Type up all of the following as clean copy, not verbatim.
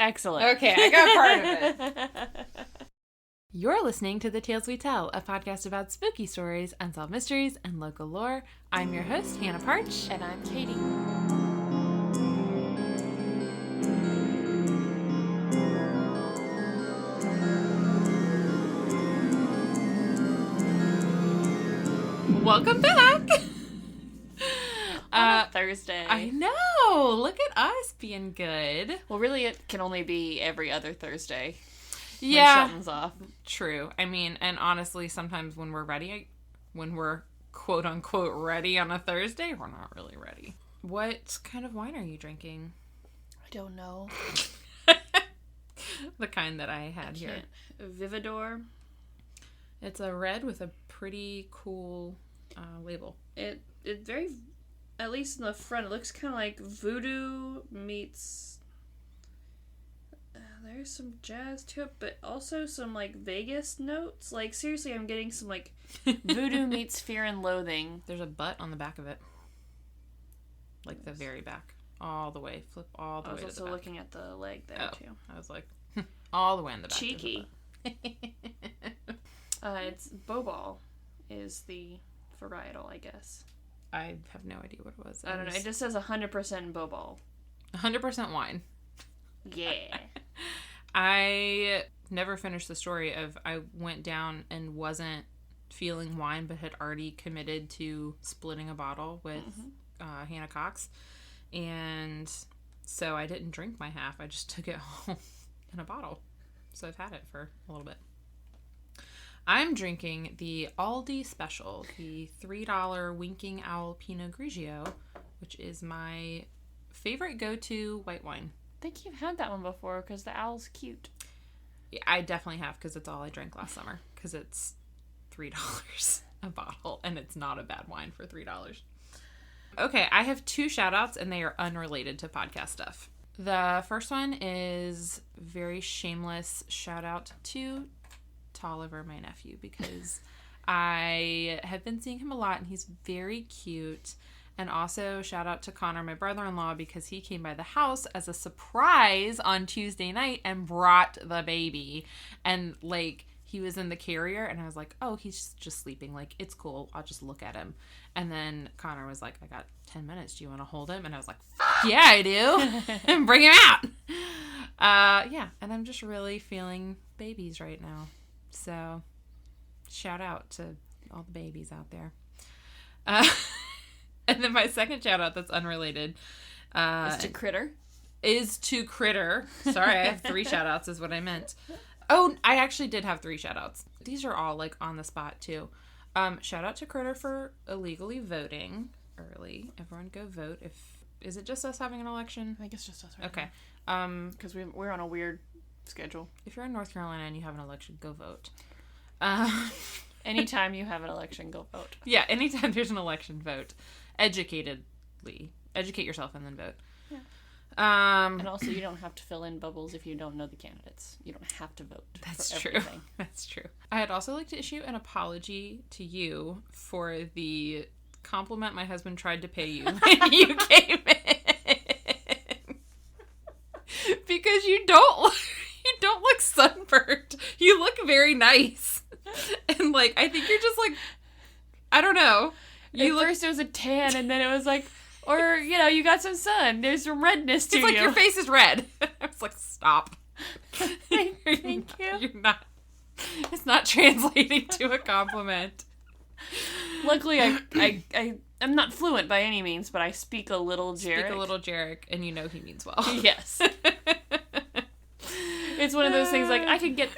Excellent. Okay, I got part of it. You're listening to The Tales We Tell, a podcast about spooky stories, unsolved mysteries, and local lore. I'm your host, Hannah Parch. And I'm Katy. Welcome back! Thursday. I know! Look at us being good. Well, really, it can only be every other Thursday. Yeah. When Shelton's off. True. I mean, and honestly, sometimes when we're ready, when we're quote-unquote ready on a Thursday, we're not really ready. What kind of wine are you drinking? I don't know. The kind that I had here. Vividor. It's a red with a pretty cool label. It very, at least in the front, it looks kind of like voodoo meets... there's some jazz to it, but also some, like, Vegas notes. Like, seriously, I'm getting some, like, voodoo meets fear and loathing. There's a butt on the back of it. Like, the very back. All the way. Flip all the way to the back. I was also looking at the leg there, too. I was like, all the way in the back. Cheeky. It's Bobal is the varietal, I guess. I have no idea what it was. I don't know. It just says 100% Bobal. 100% wine. Yeah. I never finished the story of I went down and wasn't feeling wine, but had already committed to splitting a bottle with Hannah Cox. And so I didn't drink my half. I just took it home in a bottle. So I've had it for a little bit. I'm drinking the Aldi Special, the $3 Winking Owl Pinot Grigio, which is my favorite go-to white wine. I think you've had that one before because the owl's cute. Yeah, I definitely have because it's all I drank last summer because it's $3 a bottle and it's not a bad wine for $3. Okay, I have 2 shout outs and they are unrelated to podcast stuff. The first one is very shameless shout out to Tolliver, my nephew, because I have been seeing him a lot and he's very cute. And also shout out to Connor, my brother-in-law, because he came by the house as a surprise on Tuesday night and brought the baby. And like he was in the carrier and I was like, oh, he's just sleeping. Like, it's cool. I'll just look at him. And then Connor was like, I got 10 minutes. Do you want to hold him? And I was like, yeah, I do. And bring him out. Yeah. And I'm just really feeling babies right now. So shout out to all the babies out there. And then my second shout out that's unrelated is to Critter. Sorry, I have 3 shout outs is what I meant. Oh, I actually did have 3 shout outs. These are all like on the spot too. Shout out to Critter for illegally voting early. Everyone go vote. Is it just us having an election? I think it's just us right Okay. Because we're on a weird schedule. If you're in North Carolina and you have an election, go vote. Anytime you have an election, go vote. Yeah, anytime there's an election, vote. Educatedly. Educate yourself and then vote. Yeah. And also, you don't have to fill in bubbles if you don't know the candidates. You don't have to vote. That's for true. Everything. That's true. I'd also like to issue an apology to you for the compliment my husband tried to pay you when you came in. Because you don't look sunburned. You look very nice. And like, I think you're just like, I don't know. First it was a tan, and then it was like, or, you got some sun. There's some redness to you. It's like, your face is red. I was like, stop. Thank you. You're not, it's not translating to a compliment. Luckily, I'm not fluent by any means, but I speak a little Jarek. And you know he means well. Yes. It's one of those things, like, I could get,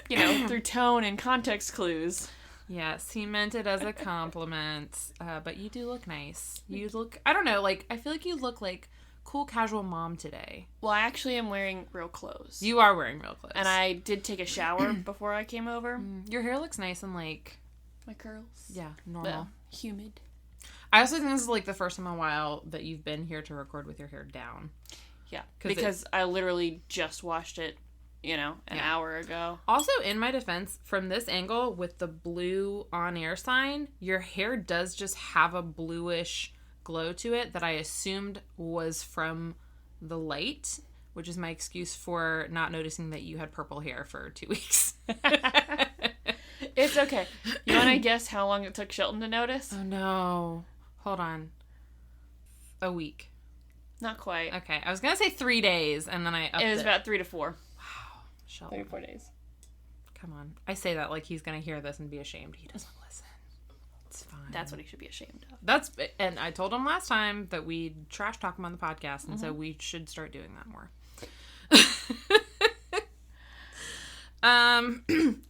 through tone and context clues. Yes, he meant it as a compliment, but you do look nice. You look, I don't know, like, I feel like you look like cool casual mom today. Well, I actually am wearing real clothes. You are wearing real clothes. And I did take a shower before I came over. Your hair looks nice and, like... My curls? Yeah, normal. Well, humid. I also think this is, like, the first time in a while that you've been here to record with your hair down. Yeah, because I literally just washed it, an hour ago. Also, in my defense, from this angle with the blue on-air sign, your hair does just have a bluish glow to it that I assumed was from the light. which is my excuse for not noticing that you had purple hair for 2 weeks. It's okay. You want to guess how long it took Shelton to notice? Oh, no. Hold on. A week. Not quite. Okay. I was going to say 3 days, and then I upped it. It was about 3 to 4. Wow. Shelton. 3 to 4 days. Come on. I say that like he's going to hear this and be ashamed. He doesn't listen. It's fine. That's what he should be ashamed of. And I told him last time that we trash talk him on the podcast, and so we should start doing that more.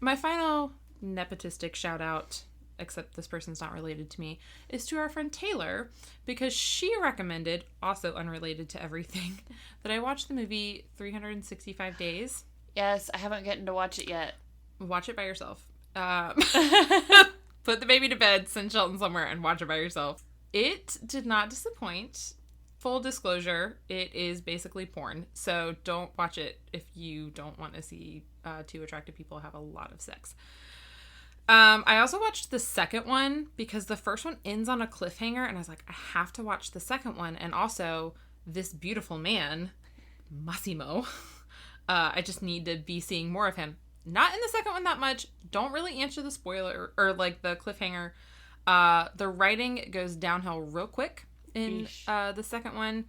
My final nepotistic shout out, except this person's not related to me, is to our friend Taylor, because she recommended, also unrelated to everything, that I watch the movie 365 Days. Yes, I haven't gotten to watch it yet. Watch it by yourself. Put the baby to bed, send Shelton somewhere, and watch it by yourself. It did not disappoint. Full disclosure, it is basically porn, so don't watch it if you don't want to see two attractive people have a lot of sex. I also watched the second one because the first one ends on a cliffhanger, and I was like, I have to watch the second one. And also, this beautiful man, Massimo, I just need to be seeing more of him. Not in the second one that much. Don't really answer the spoiler or like the cliffhanger. The writing goes downhill real quick in the second one.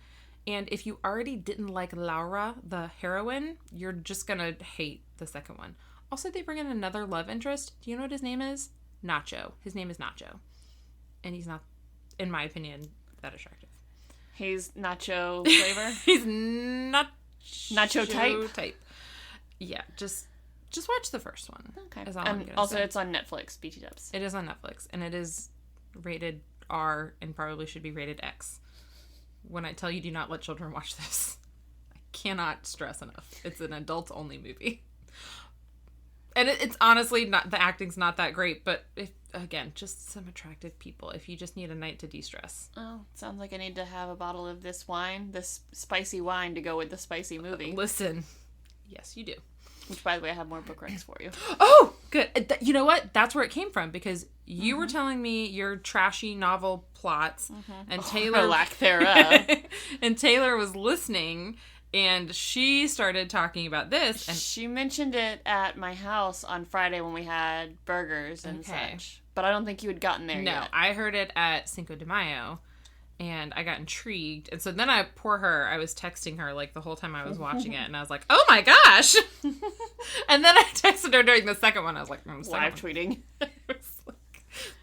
And if you already didn't like Laura, the heroine, you're just gonna hate the second one. Also, they bring in another love interest. Do you know what his name is? Nacho. His name is Nacho. And he's not, in my opinion, that attractive. He's nacho flavor? He's not nacho type? Yeah, just watch the first one. Okay. And also, it's on Netflix, BT Dubs. It is on Netflix, and it is rated R and probably should be rated X. When I tell you do not let children watch this, I cannot stress enough. It's an adults-only movie. And it's honestly not, the acting's not that great, but again, just some attractive people if you just need a night to de-stress. Oh, sounds like I need to have a bottle of this spicy wine to go with the spicy movie. Listen. Yes, you do. Which, by the way, I have more book recs for you. Oh, good. You know what? That's where it came from, because you were telling me your trashy novel plots, and Taylor... Or lack thereof. And Taylor was listening, and she started talking about this. And she mentioned it at my house on Friday when we had burgers and such. But I don't think you had gotten there yet. No, I heard it at Cinco de Mayo, and I got intrigued. And so then I was texting her like the whole time I was watching it, and I was like, oh my gosh! And then I texted her during the second one. I was like, live tweeting.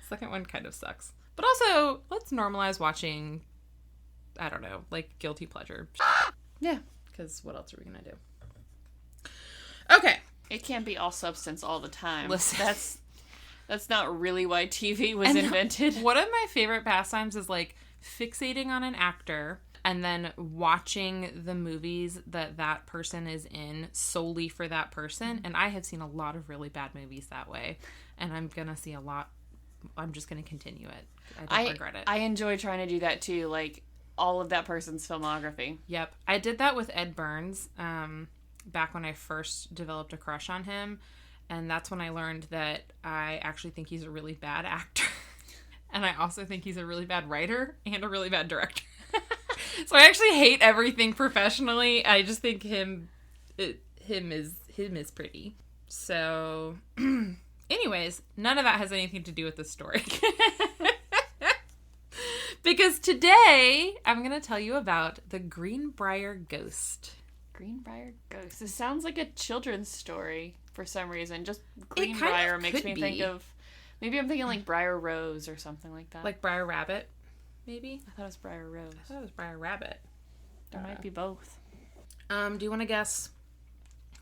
Second one kind of sucks. But also, let's normalize watching, I don't know, like guilty pleasure. Yeah. Because what else are we going to do? Okay. It can't be all substance all the time. Listen. That's not really why TV was invented. One of my favorite pastimes is like fixating on an actor and then watching the movies that person is in solely for that person. And I have seen a lot of really bad movies that way. And I'm going to see a lot. I'm just going to continue it. I don't regret it. I enjoy trying to do that too. Like all of that person's filmography. Yep. I did that with Ed Burns back when I first developed a crush on him. And that's when I learned that I actually think he's a really bad actor. And I also think he's a really bad writer and a really bad director. So I actually hate everything professionally. I just think him is pretty. So anyways, none of that has anything to do with this story. Because today I'm going to tell you about the Greenbrier Ghost. Greenbrier Ghost. This sounds like a children's story for some reason. Just Greenbrier makes me think of... Maybe I'm thinking like Briar Rose or something like that. Like Briar Rabbit, maybe? I thought it was Briar Rose. I thought it was Briar Rabbit. There might be both. Do you want to guess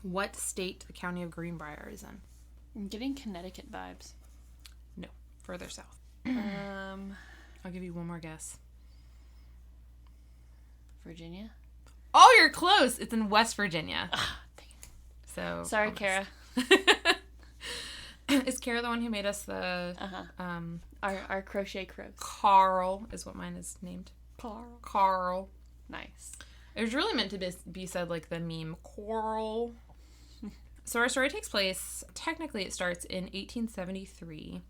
what state the county of Greenbrier is in? I'm getting Connecticut vibes. No, further south. I'll give you one more guess. Virginia? Oh, you're close. It's in West Virginia. Ah, dang it. So sorry, Kara. Is Kara the one who made us the... Our crochet crows. Carl is what mine is named. Carl. Nice. It was really meant to be said like the meme Coral. So our story takes place, technically it starts in 1873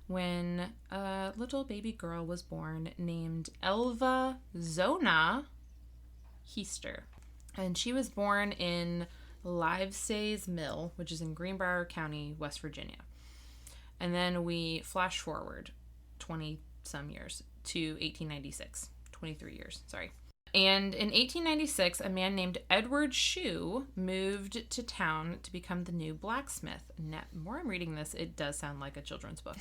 when a little baby girl was born named Elva Zona Heaster. And she was born in Livesay's Mill, which is in Greenbrier County, West Virginia. And then we flash forward 20-some years to 1896. 23 years, sorry. And in 1896, a man named Edward Shue moved to town to become the new blacksmith. Now, the more I'm reading this, it does sound like a children's book.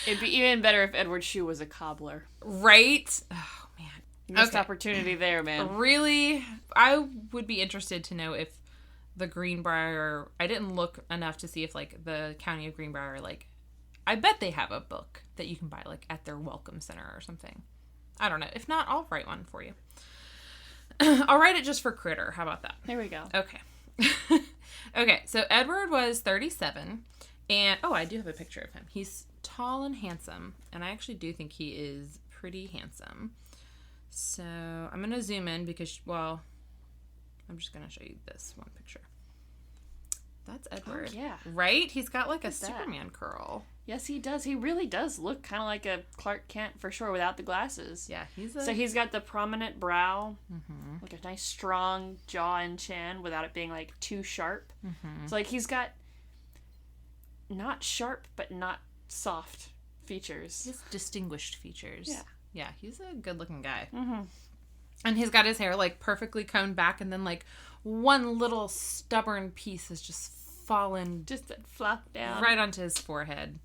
It'd be even better if Edward Shue was a cobbler. Right? Oh, man. Missed opportunity there, man. Really? I would be interested to know if the Greenbrier... I didn't look enough to see if, like, the county of Greenbrier, like... I bet they have a book that you can buy, like, at their welcome center or something. I don't know. If not, I'll write one for you. I'll write it just for Critter. How about that? There we go. Okay. Okay, so Edward was 37, and... Oh, I do have a picture of him. He's tall and handsome, and I actually do think he is pretty handsome. So, I'm going to zoom in because, well, I'm just going to show you this one picture. That's Edward. Oh, yeah. Right? He's got, like, a Superman curl. Yes, he does. He really does look kind of like a Clark Kent for sure without the glasses. Yeah, So he's got the prominent brow, like a nice strong jaw and chin without it being like too sharp. So like he's got not sharp but not soft features. Just distinguished features. Yeah. Yeah, he's a good looking guy. And he's got his hair like perfectly combed back, and then like one little stubborn piece has just fallen just flopped down right onto his forehead.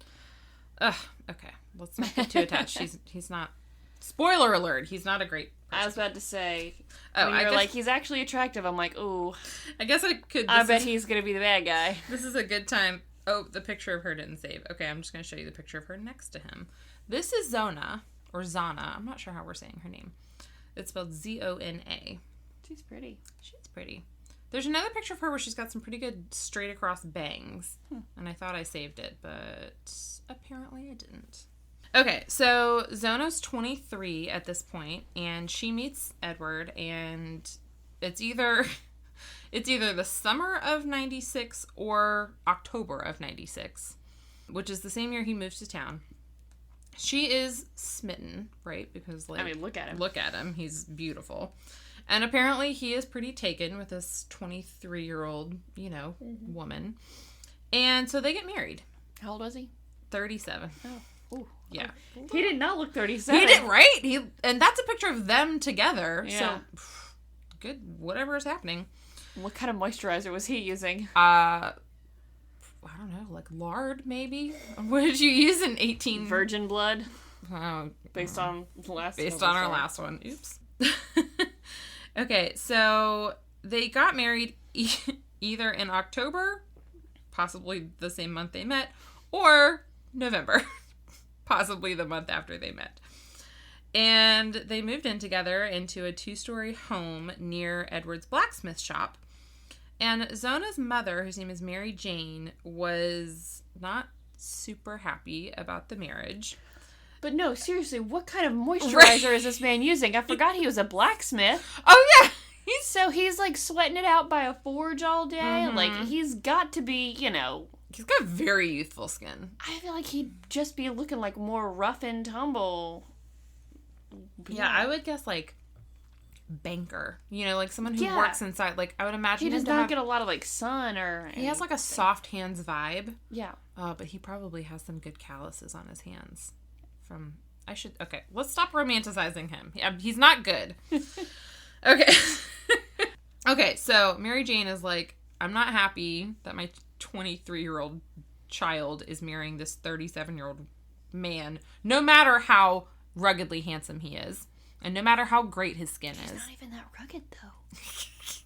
Ugh, okay. Let's not get too attached. He's not... Spoiler alert, he's not a great person. I was about to say, when you're like, he's actually attractive, I'm like, ooh. I guess I could... I bet he's going to be the bad guy. This is a good time. Oh, the picture of her didn't save. Okay, I'm just going to show you the picture of her next to him. This is Zona, or Zana. I'm not sure how we're saying her name. It's spelled Zona. She's pretty. She's pretty. There's another picture of her where she's got some pretty good straight across bangs. And I thought I saved it, but apparently I didn't. Okay, so Zona's 23 at this point, and she meets Edward, and it's either the summer of 96 or October of 96, which is the same year he moves to town. She is smitten, right? Because, like... I mean, look at him. Look at him. He's beautiful. And apparently he is pretty taken with this 23-year-old, woman. And so they get married. How old was he? 37. Oh. Ooh. Yeah. He did not look 37. He did, right? And that's a picture of them together. Yeah. So, good, whatever is happening. What kind of moisturizer was he using? I don't know, like lard, maybe? What did you use in 18? Virgin blood. Oh. Based on the last one. Based on our last one. Oops. Okay, so they got married either in October, possibly the same month they met, or November, possibly the month after they met. And they moved in together into a 2-story home near Edward's blacksmith shop. And Zona's mother, whose name is Mary Jane, was not super happy about the marriage. But no, seriously, what kind of moisturizer is this man using? I forgot he was a blacksmith. Oh, yeah. He's like sweating it out by a forge all day. Like, he's got to be, He's got very youthful skin. I feel like he'd just be looking like more rough and tumble. Yeah, I would guess, like, banker. Like someone who works inside. Like, I would imagine he does not get a lot of, like, sun or anything. He has, like, a soft hands vibe. Yeah. But he probably has some good calluses on his hands. Okay, let's stop romanticizing him. He's not good. Okay. Okay, so Mary Jane is like, I'm not happy that my 23-year-old child is marrying this 37-year-old man, no matter how ruggedly handsome he is, and no matter how great his skin is. He's not even that rugged, though.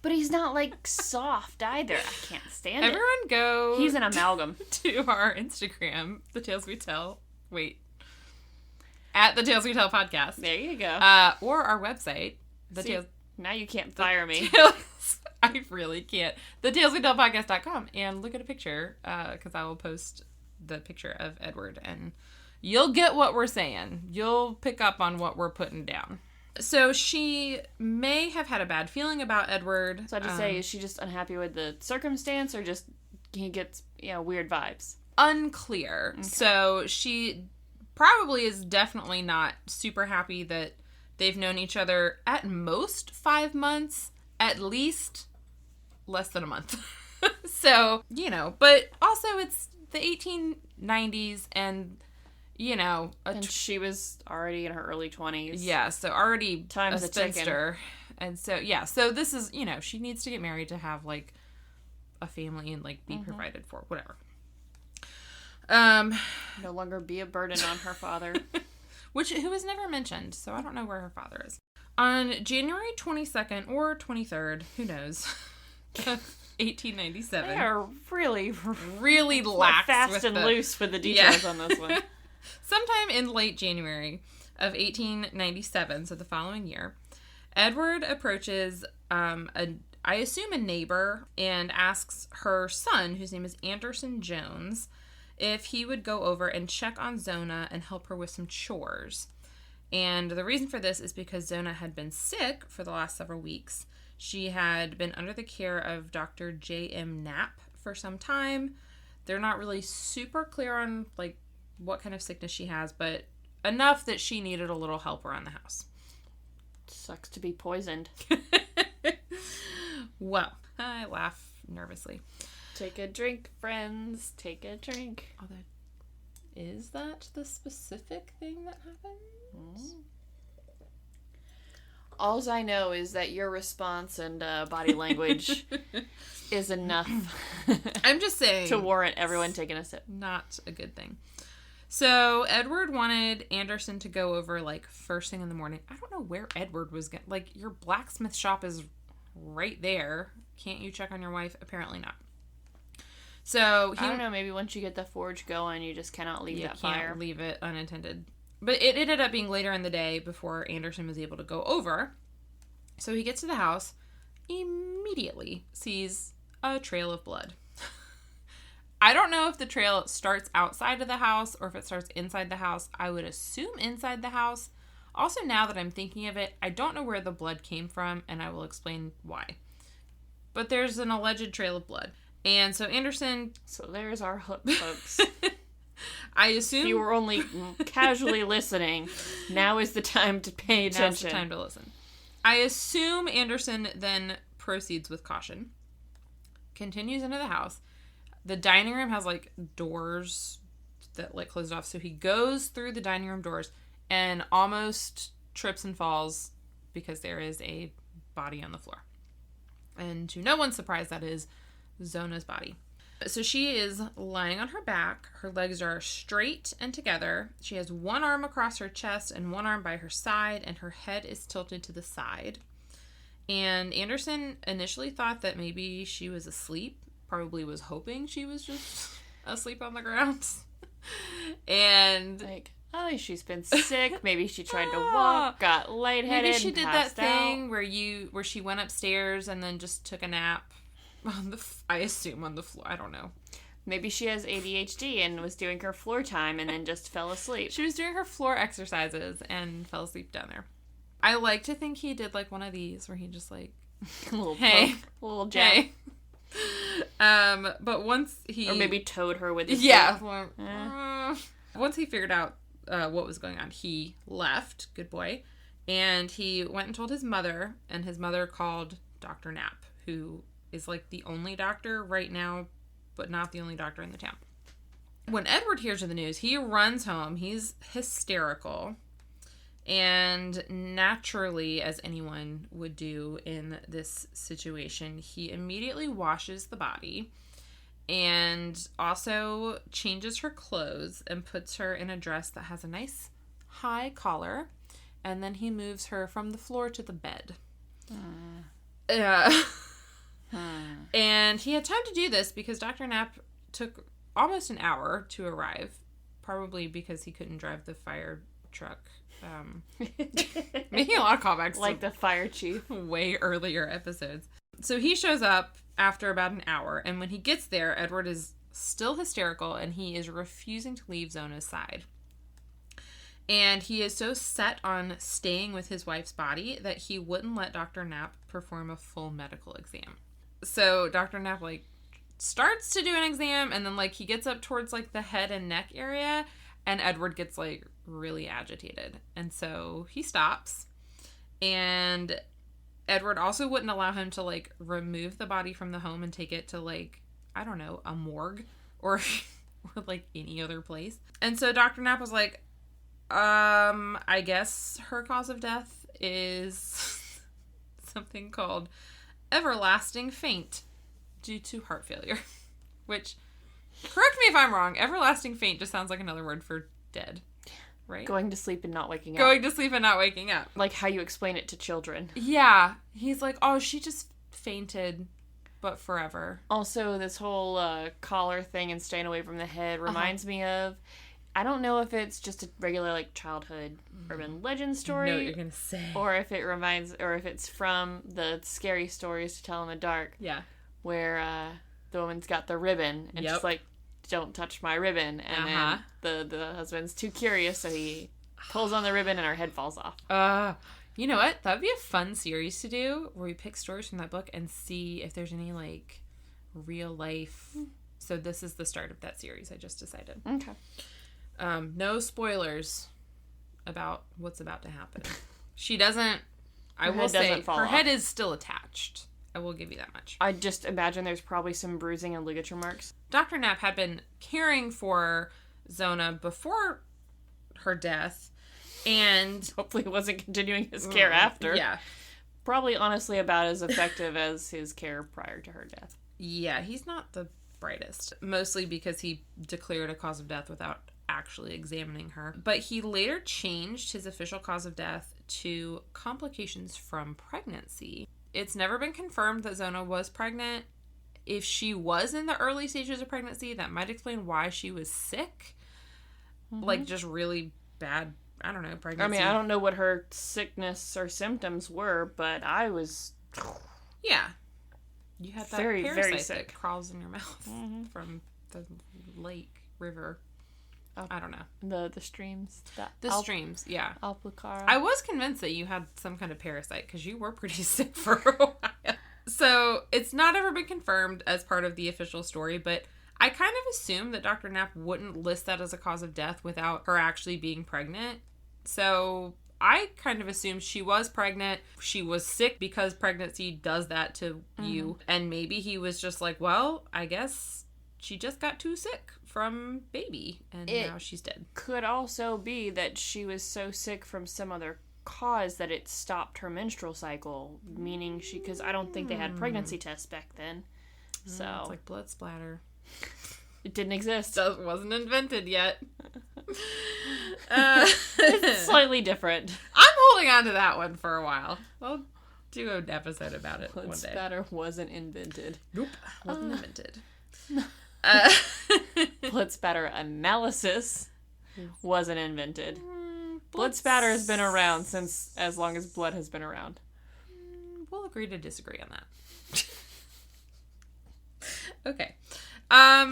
But he's not, like, soft either. I can't stand Everyone go... He's an amalgam. To our Instagram, The Tales We Tell. Wait. At The Tales We Tell podcast. There you go. Or our website. Now you can't fire me. I really can't. TheTalesWeTellPodcast.com, and look at a picture, because I will post the picture of Edward, and you'll get what we're saying. You'll pick up on what we're putting down. So she may have had a bad feeling about Edward. So I'd just say, is she just unhappy with the circumstance, or just he gets, weird vibes? Unclear. Okay. So she probably is definitely not super happy that They've known each other at most 5 months, at least less than a month. So, but also it's the 1890s and, and she was already in her early 20s. Yeah, so already Time's a spinster. And so, so this is, she needs to get married to have, like, a family and, like, be provided for, whatever. No longer be a burden on her father. Who was never mentioned, so I don't know where her father is. On January 22nd or 23rd, who knows, 1897. They are really lax fast and loose with the details on this one. Sometime in late January of 1897, so the following year, Edward approaches, I assume a neighbor, and asks her son, whose name is Anderson Jones, if he would go over and check on Zona and help her with some chores. And the reason for this is because Zona had been sick for the last several weeks. She had been under the care of Dr. J.M. Knapp for some time. They're not really super clear on, like, what kind of sickness she has, but enough that she needed a little help around the house. Sucks to be poisoned. Well, I laugh nervously. Take a drink, friends. Take a drink. Although, is that the specific thing that happened? Alls I know is that your response and body language is enough. I'm just saying. To warrant everyone taking a sip. Not a good thing. So, Edward wanted Anderson to go over, like, first thing in the morning. I don't know where Edward was going. Like, your blacksmith shop is right there. Can't you check on your wife? Apparently not. So, I don't know. Maybe once you get the forge going, you just cannot leave that fire. You can't leave it unattended. But it ended up being later in the day before Anderson was able to go over. So, he gets to the house, immediately sees a trail of blood. I don't know if the trail starts outside of the house or if it starts inside the house. I would assume inside the house. Also, now that I'm thinking of it, I don't know where the blood came from, and I will explain why. But there's an alleged trail of blood. And so Anderson... So there's our hook, folks. I assume... If you were only casually listening, now is the time to pay attention. Now's the time to listen. I assume Anderson then proceeds with caution. Continues into the house. The dining room has, like, doors that, like, closed off. So he goes through the dining room doors and almost trips and falls because there is a body on the floor. And to no one's surprise, that is Zona's body. So she is lying on her back. Her legs are straight and together. She has one arm across her chest and one arm by her side, and her head is tilted to the side. And Anderson initially thought that maybe she was asleep. Probably was hoping she was just asleep on the ground. And like, oh, she's been sick. Maybe she tried to walk, got lightheaded, maybe she did that thing out. where she went upstairs and then just took a nap on I assume on the floor. I don't know. Maybe she has ADHD and was doing her floor time and then just fell asleep. She was doing her floor exercises and fell asleep down there. I like to think he did, like, one of these where he just, like, a little hey, poke, a little jab. Hey. But once he... Or maybe towed her with his Once he figured out what was going on, he left. Good boy. And he went and told his mother, and his mother called Dr. Knapp, who is, like, the only doctor right now, but not the only doctor in the town. When Edward hears of the news, he runs home. He's hysterical. And naturally, as anyone would do in this situation, he immediately washes the body and also changes her clothes and puts her in a dress that has a nice high collar. And then he moves her from the floor to the bed. And he had time to do this because Dr. Knapp took almost an hour to arrive, probably because he couldn't drive the fire truck. Making a lot of callbacks like the fire chief. Way earlier episodes. So he shows up after about an hour, and when he gets there, Edward is still hysterical, and he is refusing to leave Zona's side. And he is so set on staying with his wife's body that he wouldn't let Dr. Knapp perform a full medical exam. So Dr. Knapp, like, starts to do an exam, and then, like, he gets up towards, like, the head and neck area, and Edward gets, like, really agitated. And so he stops, And Edward also wouldn't allow him to, like, remove the body from the home and take it to, like, I don't know, a morgue or like, any other place. And so Dr. Knapp was like, I guess her cause of death is something called everlasting faint due to heart failure. Which, correct me if I'm wrong, everlasting faint just sounds like another word for dead. Right? Going to sleep and not waking up. Going to sleep and not waking up. Like how you explain it to children. Yeah. He's like, oh, she just fainted, but forever. Also, this whole collar thing and staying away from the head reminds me of, I don't know if it's just a regular, like, childhood urban legend story. I know what you're going to say. Or if it's from the scary stories to tell in the dark. Yeah. Where the woman's got the ribbon and she's like, don't touch my ribbon, and then the husband's too curious, so he pulls on the ribbon and her head falls off. You know what? That would be a fun series to do, where we pick stories from that book and see if there's any, like, real life. So this is the start of that series, I just decided. Okay. No spoilers about what's about to happen. She doesn't, I will say, her head is still attached. I will give you that much. I just imagine there's probably some bruising and ligature marks. Dr. Knapp had been caring for Zona before her death, and hopefully he wasn't continuing his care after. Yeah. Probably, honestly, about as effective as his care prior to her death. Yeah, he's not the brightest. Mostly because he declared a cause of death without actually examining her. But he later changed his official cause of death to complications from pregnancy. It's never been confirmed that Zona was pregnant. If she was in the early stages of pregnancy, that might explain why she was sick. Like, just really bad, I don't know, pregnancy. I mean, I don't know what her sickness or symptoms were, but I was... Yeah. You had that very, parasite very sick. That crawls in your mouth from the lake, river. I don't know. The streams. Streams, yeah. Alpucara. I was convinced that you had some kind of parasite because you were pretty sick for a while. So it's not ever been confirmed as part of the official story, but I kind of assumed that Dr. Knapp wouldn't list that as a cause of death without her actually being pregnant. So I kind of assumed she was pregnant. She was sick because pregnancy does that to you. And maybe he was just like, well, I guess she just got too sick from baby, and now she's dead. Could also be that she was so sick from some other cause that it stopped her menstrual cycle, meaning because I don't think they had pregnancy tests back then. So it's like blood splatter. It didn't exist. It wasn't invented yet. It's slightly different. I'm holding on to that one for a while. We'll do an episode about it one day. Blood splatter wasn't invented. Nope. Wasn't invented. Blood spatter analysis wasn't invented. Blood spatter has been around since as long as blood has been around. We'll agree to disagree on that. Okay.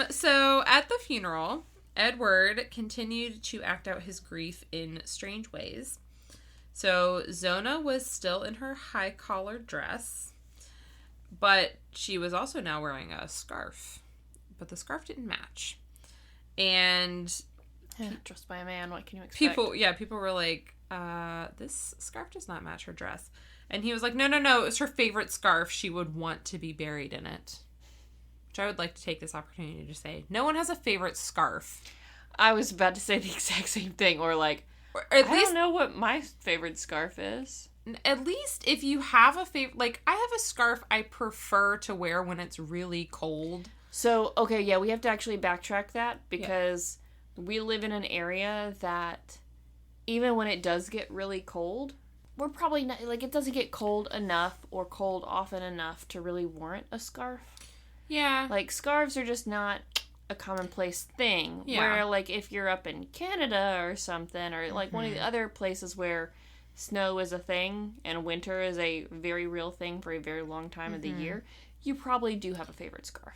So at the funeral, Edward continued to act out his grief in strange ways. So Zona was still in her high-collared dress, but she was also now wearing a scarf. But the scarf didn't match. And dressed by a man, what can you expect? People were like, this scarf does not match her dress. And he was like, no, it's her favorite scarf. She would want to be buried in it. Which I would like to take this opportunity to say, no one has a favorite scarf. I was about to say the exact same thing, or like, I don't know what my favorite scarf is. At least if you have a favorite, like, I have a scarf I prefer to wear when it's really cold. So, okay, yeah, we have to actually backtrack that because we live in an area that even when it does get really cold, we're probably not, like, it doesn't get cold enough or cold often enough to really warrant a scarf. Yeah. Like, scarves are just not a commonplace thing. Yeah. Where, like, if you're up in Canada or something, or, like, one of the other places where snow is a thing and winter is a very real thing for a very long time of the year, you probably do have a favorite scarf.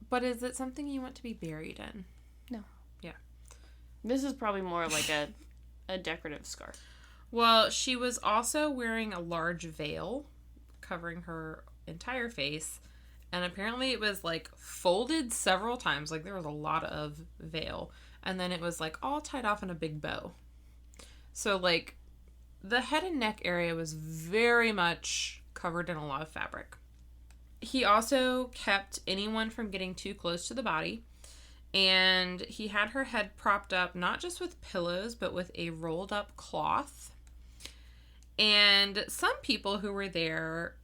But is it something you want to be buried in? No. Yeah. This is probably more like a decorative scarf. Well, she was also wearing a large veil covering her entire face. And apparently it was, like, folded several times. Like, there was a lot of veil. And then it was, like, all tied off in a big bow. So, like, the head and neck area was very much covered in a lot of fabric. He also kept anyone from getting too close to the body. And he had her head propped up, not just with pillows, but with a rolled up cloth. And some people who were there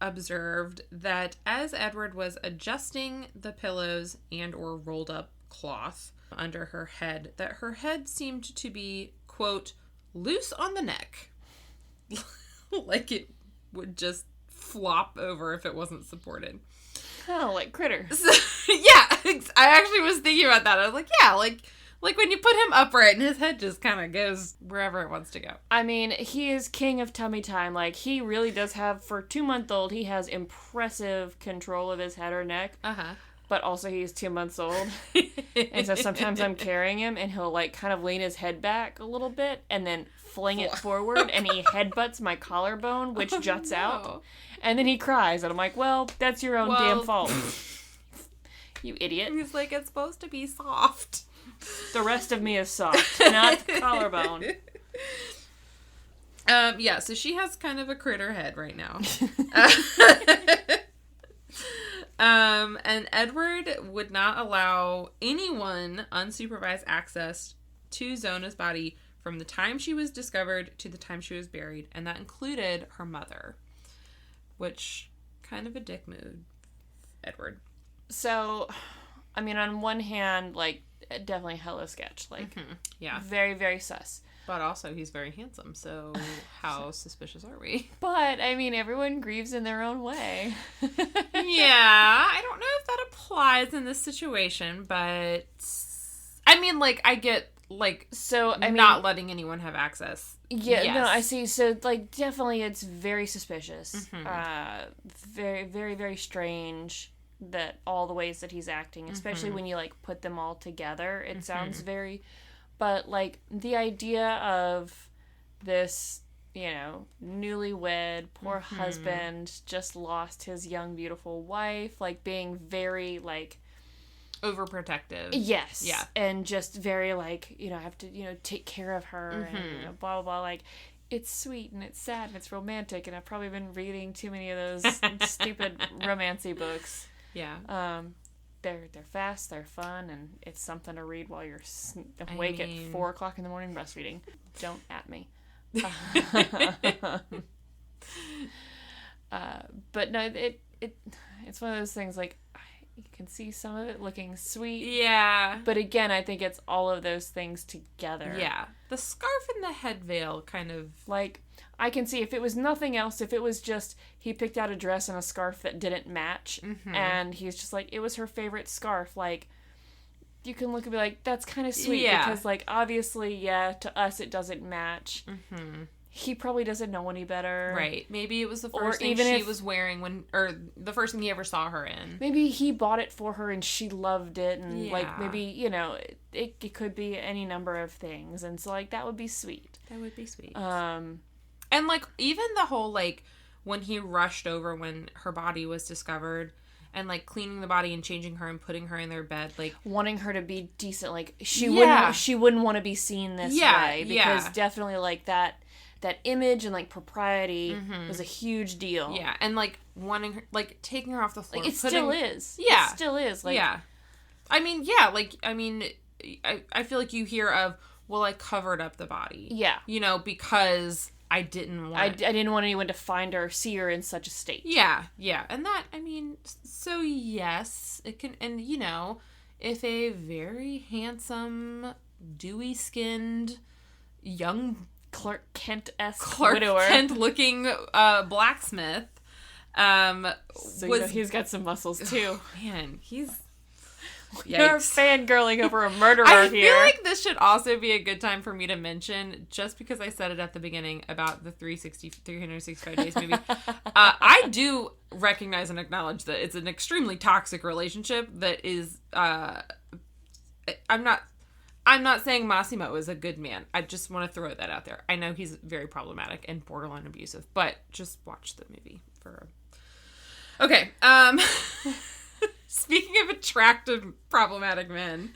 observed that as Edward was adjusting the pillows and or rolled up cloth under her head, that her head seemed to be, quote, loose on the neck. Like it would just flop over if it wasn't supported. Oh, like Critter. So, yeah, I actually was thinking about that. I was like, yeah, like when you put him upright and his head just kind of goes wherever it wants to go. I mean, he is king of tummy time. Like, he really does have, for 2-month-old, he has impressive control of his head or neck. Uh-huh. But also he's 2 months old. And so sometimes I'm carrying him and he'll like kind of lean his head back a little bit and then fling it forward and he headbutts my collarbone, which juts out. And then he cries and I'm like, well, that's your own damn fault. You idiot. He's like, it's supposed to be soft. The rest of me is soft, not the collarbone. Yeah, so she has kind of a critter head right now. And Edward would not allow anyone unsupervised access to Zona's body from the time she was discovered to the time she was buried, and that included her mother, which kind of a dick mood, Edward. So, I mean, on one hand, like, definitely hella sketch, like, yeah, very, very sus. But also, he's very handsome, so how suspicious are we? But, I mean, everyone grieves in their own way. Yeah, I don't know if that applies in this situation, but I mean, like, I get, like, so I mean, not letting anyone have access. Yeah, yes. No, I see. So, like, definitely it's very suspicious. Very, very, very strange that all the ways that he's acting, especially when you, like, put them all together, it sounds very... But, like, the idea of this, you know, newlywed, poor husband, just lost his young, beautiful wife, like, being very, like... overprotective. Yes. Yeah. And just very, like, you know, I have to, you know, take care of her and, you know, blah, blah, blah. Like, it's sweet and it's sad and it's romantic, and I've probably been reading too many of those stupid romancy books. Yeah. They're fast, they're fun, and it's something to read while you're awake at 4 o'clock in the morning breastfeeding. Don't at me. But no, it's one of those things, like, you can see some of it looking sweet. Yeah. But again, I think it's all of those things together. Yeah. The scarf and the head veil kind of... Like, I can see if it was nothing else, if it was just he picked out a dress and a scarf that didn't match, and he's just like, it was her favorite scarf, like, you can look and be like, that's kind of sweet, because, like, obviously, yeah, to us it doesn't match. He probably doesn't know any better. Right. Maybe it was the first thing she was wearing when, or the first thing he ever saw her in. Maybe he bought it for her and she loved it, and, like, maybe, you know, it could be any number of things, and so, like, that would be sweet. That would be sweet. And, like, even the whole, like, when he rushed over when her body was discovered and, like, cleaning the body and changing her and putting her in their bed, like... Wanting her to be decent, like, she wouldn't want to be seen this way. Because definitely, like, that image and, like, propriety was a huge deal. Yeah, and, like, wanting her... Like, taking her off the floor. Like, it still is. Yeah. It still is. Like, yeah. I mean, yeah, like, I feel like you hear of, well, I covered up the body. Yeah. You know, because... I didn't want... I didn't want anyone to find her or see her in such a state. Yeah, yeah. And that, I mean, so yes, it can... And, you know, if a very handsome, dewy-skinned, young... Clark Kent-esque widower. Clark Kent-looking blacksmith so, you know, he's got some muscles, too. Oh, man, he's... You're fangirling over a murderer here. I here. feel like this should also be a good time for me to mention, just because I said it at the beginning about the 365 Days movie. I do recognize and acknowledge that it's an extremely toxic relationship that is... I'm not saying Massimo is a good man. I just want to throw that out there. I know he's very problematic and borderline abusive, but just watch the movie for... Okay, Speaking of attractive, problematic men,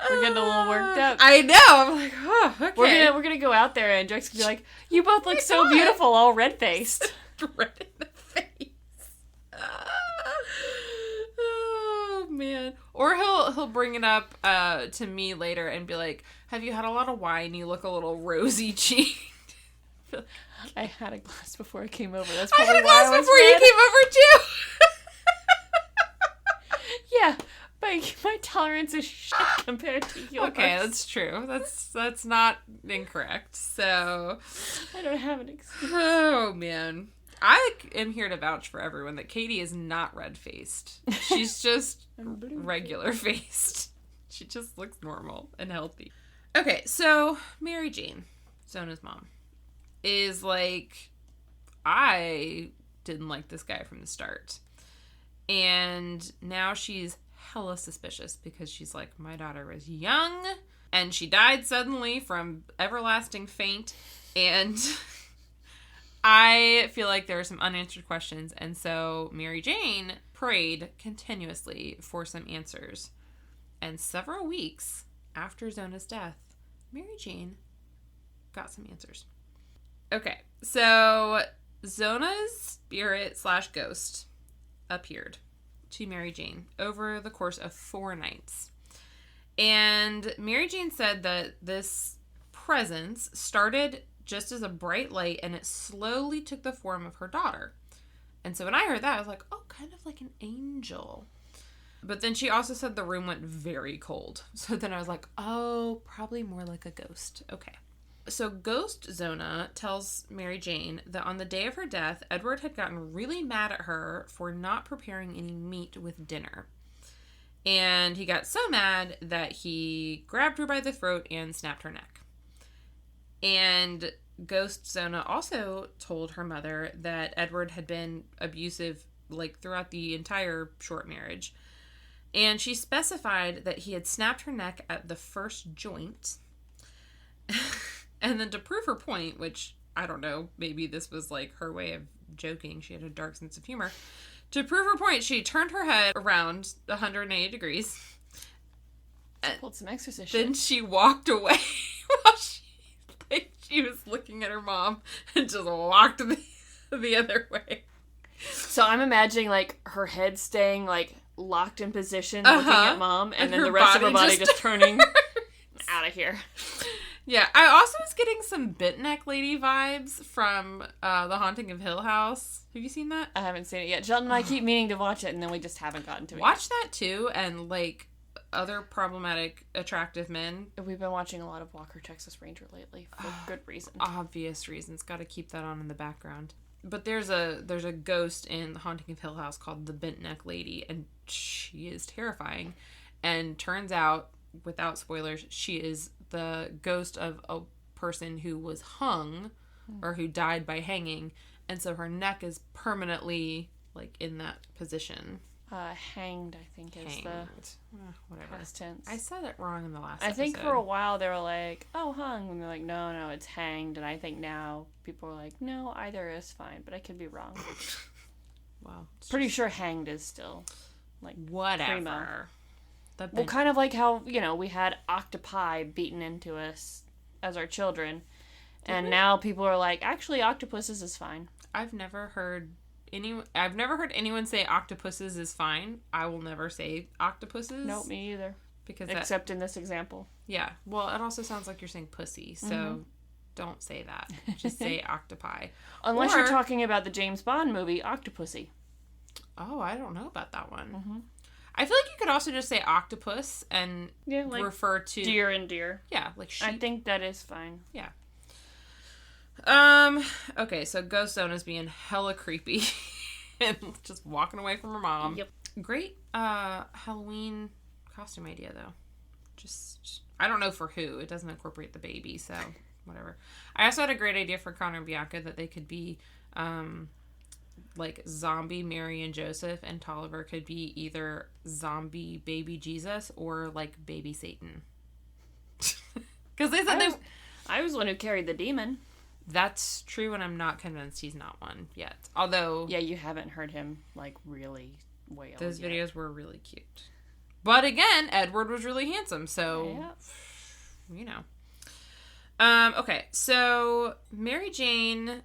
We're getting a little worked up. I know. I'm like, oh, okay. We're gonna go out there and Jake's gonna be like, you both look so beautiful, all red faced. Red in the face. Oh man. Or he'll bring it up to me later and be like, have you had a lot of wine? You look a little rosy cheeked. I had a glass before I came over. That's I probably had a glass why I was before you red. came over too. Yeah, my tolerance is shit compared to yours. Okay, that's true. That's not incorrect. So I don't have an excuse. oh man. I am here to vouch for everyone that Katy is not red-faced. She's just regular-faced. She just looks normal and healthy. Okay, so Mary Jane, Zona's mom, is like, I didn't like this guy from the start. And now she's hella suspicious because she's like, my daughter was young and she died suddenly from everlasting faint. And I feel like there are some unanswered questions. And so Mary Jane prayed continuously for some answers. And several weeks after Zona's death, Mary Jane got some answers. Okay, so Zona's spirit / ghost appeared to Mary Jane over the course of 4 nights. And Mary Jane said that this presence started just as a bright light and it slowly took the form of her daughter. And so when I heard that, I was like, oh, kind of like an angel. But then she also said the room went very cold. So then I was like, oh, probably more like a ghost. Okay. So Ghost Zona tells Mary Jane that on the day of her death, Edward had gotten really mad at her for not preparing any meat with dinner. And he got so mad that he grabbed her by the throat and snapped her neck. And Ghost Zona also told her mother that Edward had been abusive like throughout the entire short marriage. And she specified that he had snapped her neck at the first joint. And then to prove her point, which, I don't know, maybe this was like her way of joking. She had a dark sense of humor. To prove her point, she turned her head around 180 degrees. She pulled some exorcist shit. Then she walked away while she was looking at her mom and just walked the other way. So I'm imagining like her head staying like locked in position, looking at mom, and then the rest of her body just turning out of here. Yeah, I also was getting some Bent Neck Lady vibes from The Haunting of Hill House. Have you seen that? I haven't seen it yet. Sheldon and I keep meaning to watch it, and then we just haven't gotten to it Watch that too, and like other problematic, attractive men. We've been watching a lot of Walker, Texas Ranger lately for good reason. Obvious reasons. Got to keep that on in the background. But there's a ghost in The Haunting of Hill House called the Bent Neck Lady, and she is terrifying. And turns out, without spoilers, she is the ghost of a person who was hung or who died by hanging, and so her neck is permanently like in that position. Hanged, I think, is the whatever. past tense. I said it wrong in the last I think episode. for a while they were like, oh, hung, and they're like, no, it's hanged, and I think now people are like, no, either is fine, but I could be wrong. Wow. Pretty sure hanged is still like whatever. primo. Well, kind of like how, we had octopi beaten into us as our children. And now people are like, actually, octopuses is fine. I've never heard anyone say octopuses is fine. I will never say octopuses. Nope, me either. Except in this example. Yeah. Well, it also sounds like you're saying pussy, so don't say that. Just say octopi. Unless you're talking about the James Bond movie, Octopussy. Oh, I don't know about that one. Mm-hmm. I feel like you could also just say octopus and refer to deer and deer. Yeah, like sheep. I think that is fine. Yeah. Okay, so Ghost Zona's being hella creepy and just walking away from her mom. Yep. Great Halloween costume idea though. Just I don't know for who. It doesn't incorporate the baby, so whatever. I also had a great idea for Connor and Bianca that they could be like zombie Mary and Joseph, and Tolliver could be either zombie baby Jesus or like baby Satan. Because they said I was the one who carried the demon. That's true, and I'm not convinced he's not one yet. Although... Yeah, you haven't heard him, like, really wail those yet. videos were really cute. But again, Edward was really handsome, so, you know. Okay, so Mary Jane,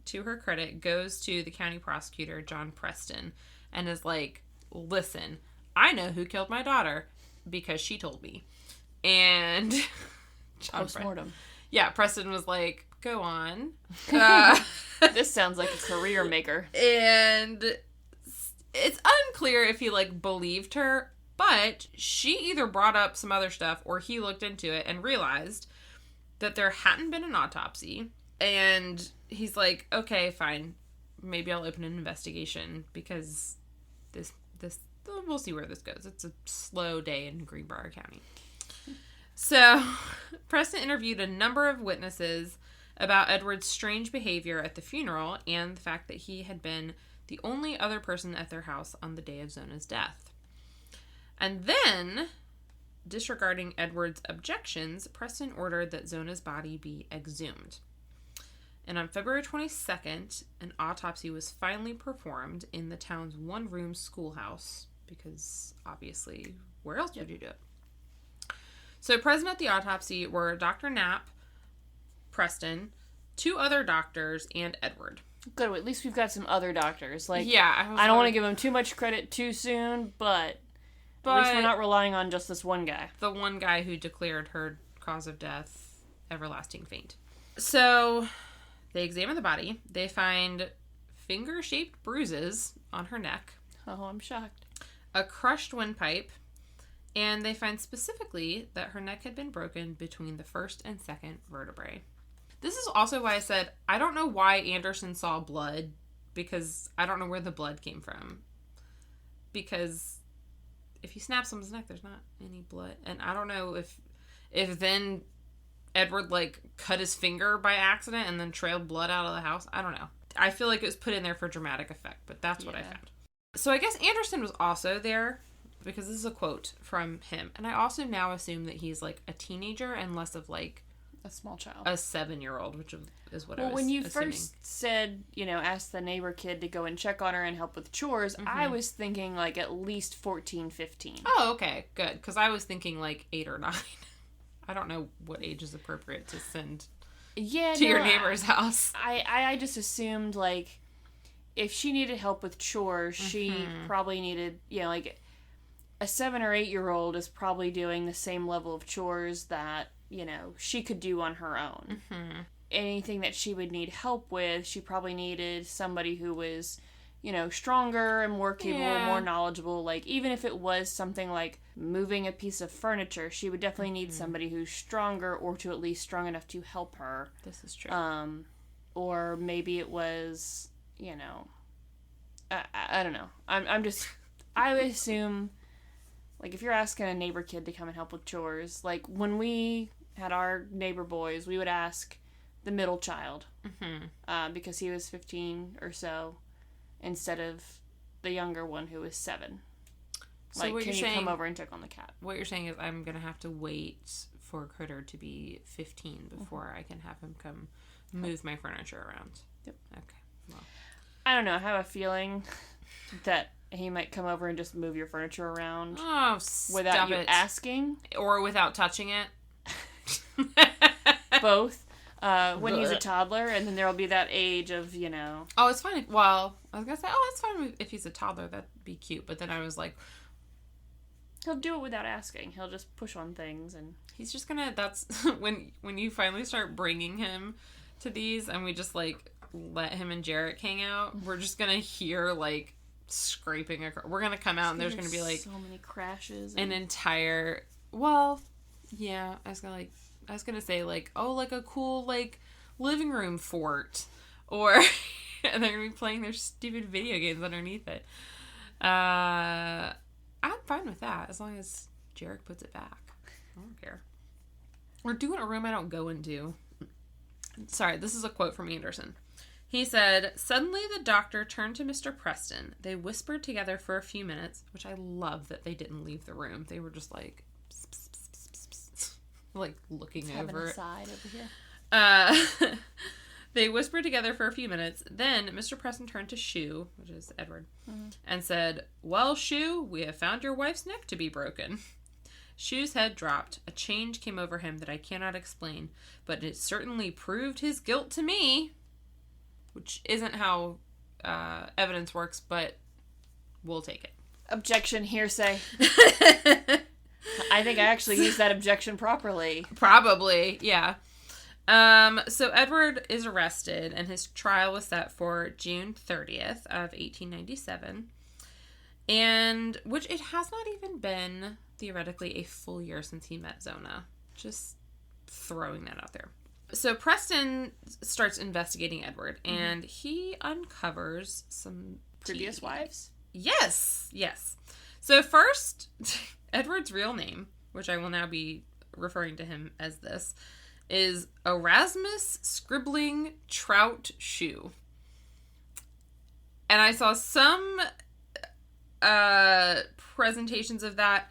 to her credit, goes to the county prosecutor, John Preston, and is like, listen, I know who killed my daughter because she told me. And Post-mortem. Preston was like, go on. This sounds like a career maker. And it's unclear if he, like, believed her, but she either brought up some other stuff or he looked into it and realized that there hadn't been an autopsy. And he's like, okay, fine. Maybe I'll open an investigation because this we'll see where this goes. It's a slow day in Greenbrier County. So, Preston interviewed a number of witnesses about Edward's strange behavior at the funeral and the fact that he had been the only other person at their house on the day of Zona's death. And then, disregarding Edward's objections, Preston ordered that Zona's body be exhumed. And on February 22nd, an autopsy was finally performed in the town's one-room schoolhouse, because obviously, where else would you do it? So present at the autopsy were Dr. Knapp, Preston, 2 other doctors, and Edward. Good, at least we've got some other doctors. Like, yeah, I don't want to give them too much credit too soon, but at least we're not relying on just this one guy. The one guy who declared her cause of death everlasting faint. So they examine the body. They find finger-shaped bruises on her neck. Oh, I'm shocked. A crushed windpipe. And they find specifically that her neck had been broken between the first and second vertebrae. This is also why I said, I don't know why Anderson saw blood, because I don't know where the blood came from. Because if you snap someone's neck, there's not any blood. And I don't know if then Edward, like, cut his finger by accident and then trailed blood out of the house. I don't know. I feel like it was put in there for dramatic effect, but that's what I found. So I guess Anderson was also there, because this is a quote from him. And I also now assume that he's, like, a teenager and less of, like, a small child. A 7-year-old, which is what I was Well, when you assuming. first said, ask the neighbor kid to go and check on her and help with chores, I was thinking, like, at least 14, 15. Oh, okay. Good. Because I was thinking, like, 8 or 9. I don't know what age is appropriate to send to your neighbor's house. I just assumed, like, if she needed help with chores, she probably needed, like, a 7 or 8-year-old is probably doing the same level of chores that, she could do on her own. Anything that she would need help with, she probably needed somebody who was, stronger and more capable and more knowledgeable. Like, even if it was something like moving a piece of furniture, she would definitely need somebody who's stronger, or to at least strong enough to help her. This is true. Or maybe it was, I don't know. I would assume, like, if you're asking a neighbor kid to come and help with chores, like, when we had our neighbor boys, we would ask the middle child, because he was 15 or so, instead of the younger one who was 7. So like, can you come over and check on the cat? What you're saying is I'm going to have to wait for Critter to be 15 before I can have him come move my furniture around. Yep. Okay. Well, I don't know. I have a feeling that he might come over and just move your furniture around. Oh, without you asking. Or without touching it. Both. When he's a toddler, and then there'll be that age of, Oh, it's fine. Well, I was going to say, it's fine if he's a toddler. That'd be cute. But then I was like... He'll do it without asking. He'll just push on things, and... He's just gonna... That's... when you finally start bringing him to these, and we just, like, let him and Jarek hang out, we're just gonna hear, like, scraping across. We're gonna come out, and there's gonna be, like... so many crashes. An entire... Well, yeah, I was gonna say, like, oh, like a cool, like, living room fort. Or... and they're gonna be playing their stupid video games underneath it. I'm fine with that, as long as Jarek puts it back. I don't care. We're doing a room I don't go into. Sorry, this is a quote from Anderson. He said, "Suddenly the doctor turned to Mr. Preston. They whispered together for a few minutes," which I love that they didn't leave the room. They were just like, pss, pss, pss, pss, pss, like looking over it. Side over here. They whispered together for a few minutes. Then Mr. Preston turned to Shue, which is Edward, and said, "Well, Shue, we have found your wife's neck to be broken." Shue's head dropped. A change came over him that I cannot explain, but it certainly proved his guilt to me. Which isn't how evidence works, but we'll take it. Objection, hearsay. I think I actually used that objection properly. Probably, yeah. So Edward is arrested, and his trial was set for June 30th of 1897. And, which it has not even been, theoretically, a full year since he met Zona. Just throwing that out there. So Preston starts investigating Edward, and he uncovers some Previous wives? Yes. So first, Edward's real name, which I will now be referring to him as this, is Erasmus Scribbling Trout Shue. And I saw some presentations of that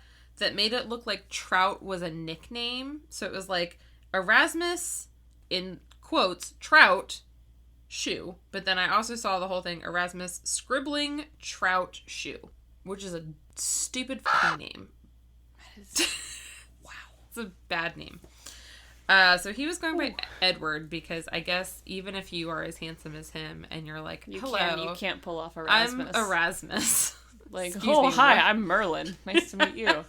made it look like Trout was a nickname. So it was like Erasmus, in quotes, Trout Shue. But then I also saw the whole thing, Erasmus Scribbling Trout Shue, which is a stupid fucking name. Wow. It's a bad name. So he was going by Edward because I guess even if you are as handsome as him and you're like, hello. You can't pull off Erasmus. I'm Erasmus. Like, Excuse me, hi, what? I'm Merlin. Nice to meet you.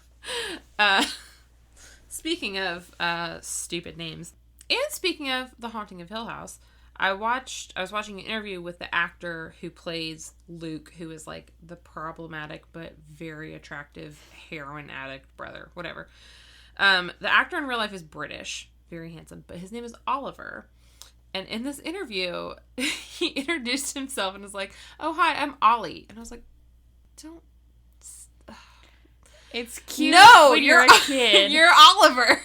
Speaking of stupid names, and speaking of The Haunting of Hill House, I was watching an interview with the actor who plays Luke, who is like the problematic but very attractive heroin addict brother, whatever. The actor in real life is British, very handsome, but his name is Oliver. And in this interview, he introduced himself and was like, "Oh, hi, I'm Ollie." And I was like, don't. It's cute when you're a kid. You're Oliver.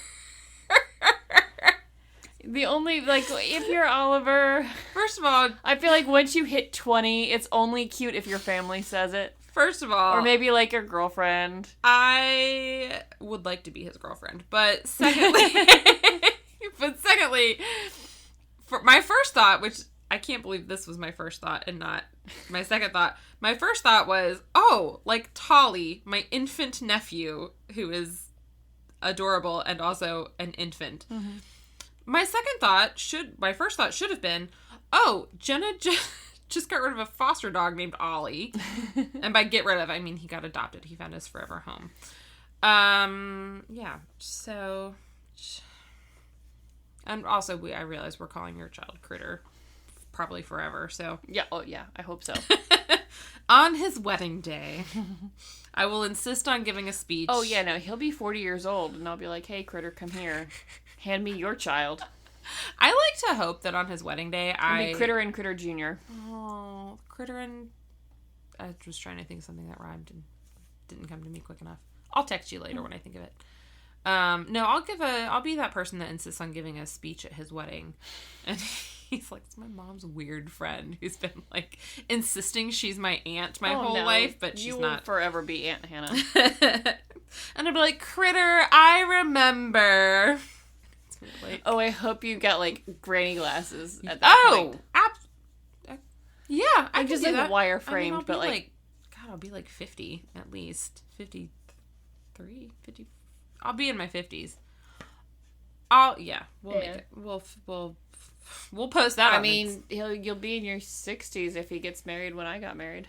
The only, like, if you're Oliver... First of all... I feel like once you hit 20, it's only cute if your family says it. First of all... Or maybe, like, your girlfriend. I would like to be his girlfriend. But secondly... for my first thought, which I can't believe this was my first thought and not my second thought. My first thought was, oh, like Tolly, my infant nephew, who is adorable and also an infant. Mm-hmm. My first thought should have been, oh, Jenna just got rid of a foster dog named Ollie. And by get rid of, I mean he got adopted. He found his forever home. Yeah, so... And also, I realize we're calling your child Critter probably forever, so... Yeah, oh yeah, I hope so. On his wedding day, I will insist on giving a speech. Oh yeah, no, he'll be 40 years old, and I'll be like, hey, Critter, come here. Hand me your child. I like to hope that on his wedding day, Critter and Critter Jr. Oh, Critter and... I was trying to think of something that rhymed and didn't come to me quick enough. I'll text you later when I think of it. No, I'll be that person that insists on giving a speech at his wedding. And he's like, it's my mom's weird friend who's been, like, insisting she's my aunt my whole life, but she's you not. will forever be Aunt Hannah. And I'll be like, Critter, I remember. Like, oh, I hope you got, like, granny glasses at that point. Yeah, I'm just, like, wire-framed, but, like... God, I'll be, like, 50, at least. 53, 50... I'll be in my 50s. We'll make it. We'll post that. I mean, you'll be in your 60s if he gets married when I got married.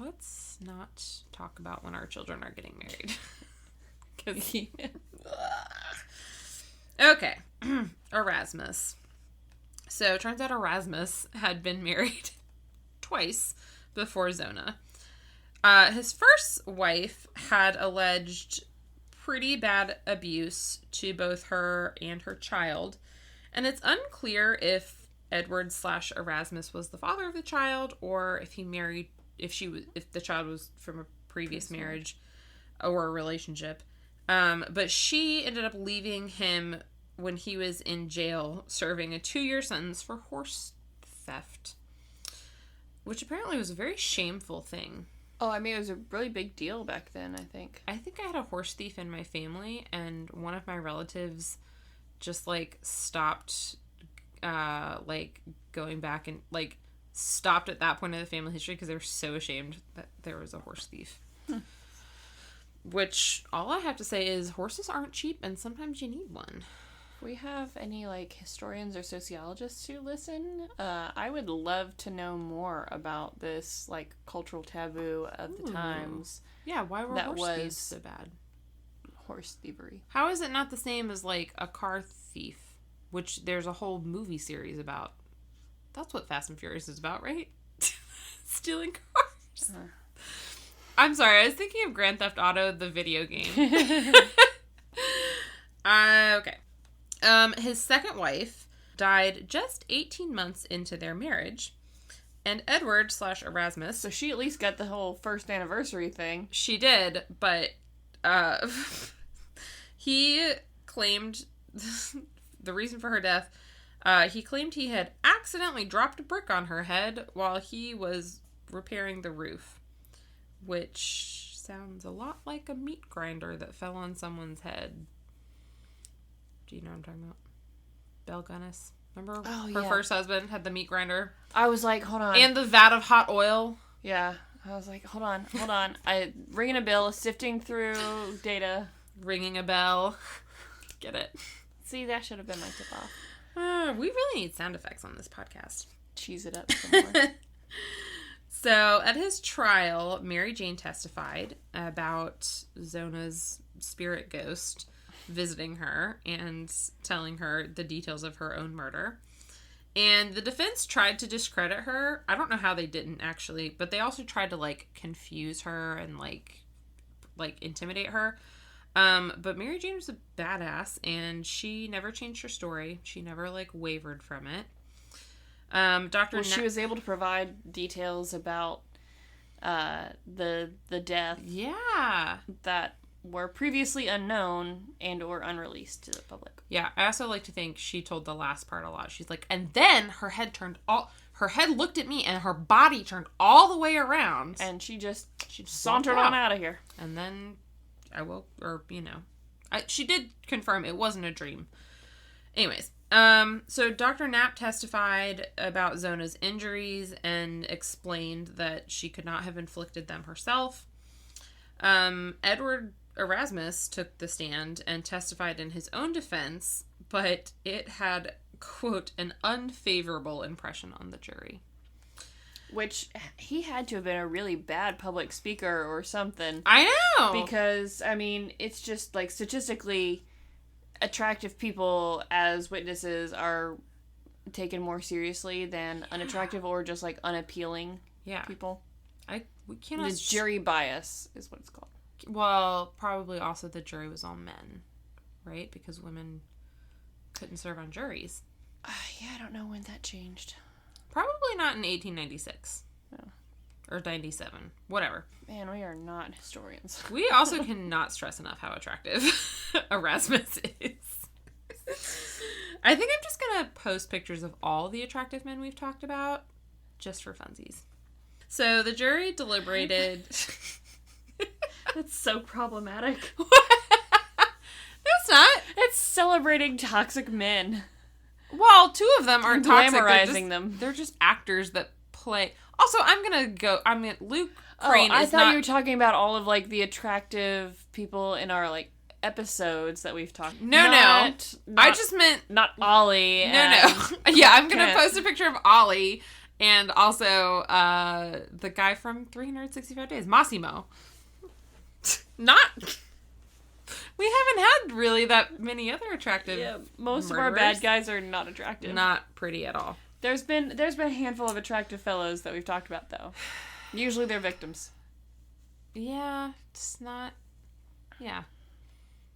Let's not talk about when our children are getting married. Okay. Erasmus. So, it turns out Erasmus had been married twice before Zona. His first wife had alleged pretty bad abuse to both her and her child, and it's unclear if Edward/Erasmus was the father of the child, or if if the child was from a previous marriage or a relationship. But she ended up leaving him when he was in jail, serving a 2-year sentence for horse theft, which apparently was a very shameful thing. Oh, I mean, it was a really big deal back then, I think. I think I had a horse thief in my family, and one of my relatives just, like, stopped like, going back and, like, stopped at that point in the family history because they were so ashamed that there was a horse thief. Which, all I have to say is horses aren't cheap and sometimes you need one. If we have any, like, historians or sociologists who listen, I would love to know more about this, like, cultural taboo of the times. Yeah, why were horse thieves so bad? Horse thievery. How is it not the same as, like, a car thief, which there's a whole movie series about? That's what Fast and Furious is about, right? Stealing cars. I'm sorry, I was thinking of Grand Theft Auto, the video game. Okay. His second wife died just 18 months into their marriage, and Edward/Erasmus... So she at least got the whole first anniversary thing. She did, but he claimed the reason for her death, he claimed he had accidentally dropped a brick on her head while he was repairing the roof, which sounds a lot like a meat grinder that fell on someone's head. Do you know what I'm talking about? Belle Gunness. Remember? Oh, her first husband had the meat grinder. I was like, hold on. And the vat of hot oil. Yeah. I was like, hold on. Ringing a bell, sifting through data. Ringing a bell. Get it? See, that should have been my tip off. We really need sound effects on this podcast. Cheese it up some more. So, at his trial, Mary Jane testified about Zona's spirit ghost visiting her and telling her the details of her own murder. And the defense tried to discredit her. I don't know how they didn't, actually, but they also tried to, like, confuse her and, like intimidate her. But Mary Jane was a badass, and she never changed her story. She never, like, wavered from it. She was able to provide details about the death. Yeah. That were previously unknown and or unreleased to the public. Yeah, I also like to think she told the last part a lot. She's like, and then her head looked at me and her body turned all the way around. And she just sauntered on out of here. And then I woke, she did confirm it wasn't a dream. Anyways, so Dr. Knapp testified about Zona's injuries and explained that she could not have inflicted them herself. Edward Erasmus took the stand and testified in his own defense, but it had, quote, an unfavorable impression on the jury. Which, he had to have been a really bad public speaker or something. I know! Because, I mean, it's just, like, statistically, attractive people as witnesses are taken more seriously than unattractive or just, like, unappealing people. We cannot... The jury bias is what it's called. Well, probably also the jury was all men, right? Because women couldn't serve on juries. Yeah, I don't know when that changed. Probably not in 1896. No. Or 97. Whatever. Man, we are not historians. We also cannot stress enough how attractive Erasmus is. I think I'm just going to post pictures of all the attractive men we've talked about, just for funsies. So the jury deliberated... That's so problematic. That's not. It's celebrating toxic men. Well, two of them aren't toxic. Glamorizing them. They're just actors that play. Also, Luke Crane I thought you were talking about all of, like, the attractive people in our, like, episodes that we've talked. No. I just meant... Not Ollie. No. Yeah, I'm going to post a picture of Ollie and also the guy from 365 Days, Massimo. We haven't had really that many other attractive most murderers. of our bad guys are not attractive. Not pretty at all. There's been a handful of attractive fellows that we've talked about, though. Usually they're victims. Yeah, it's not... Yeah.